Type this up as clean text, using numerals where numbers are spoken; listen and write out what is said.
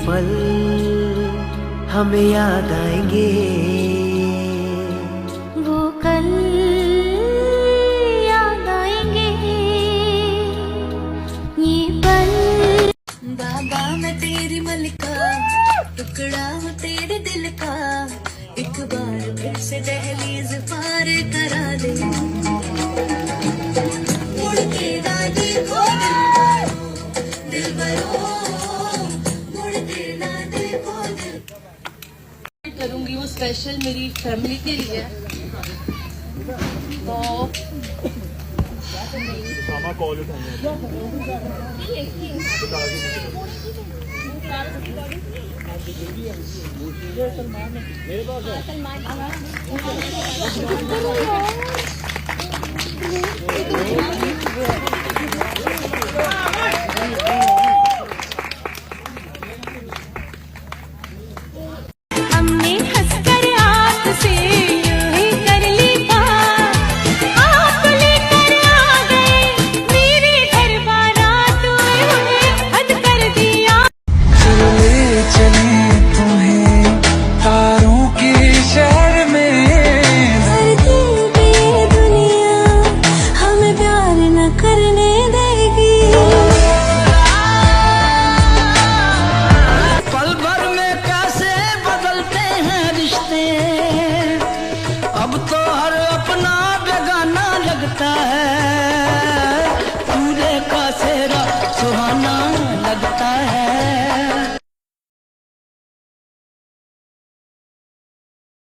पल हमें याद आएंगे, वो कल याद आएंगे ये पल। बाबा मैं तेरी मलिका, टुकड़ा हूँ तेरे दिल का, एक बार फिर से दहलीज पार करा दे। मुड़ के ना देखो दिल भरो, मुड़ के ना देखो दिल। करूंगी वो स्पेशल मेरी फैमिली के लिए, तो कॉल उठाना मेरे हमने हंसकर आपसे यूं कर ली बात, आप लेकर आ गए मेरे घर बारात हुए, हद कर दिया। ले चले तुम्हें तारों के शहर में, धरती पे दुनिया हमें प्यार न करने देगी। पल भर में कैसे बदलते हैं रिश्ते, अब तो हर अपना बेगाना लगता है।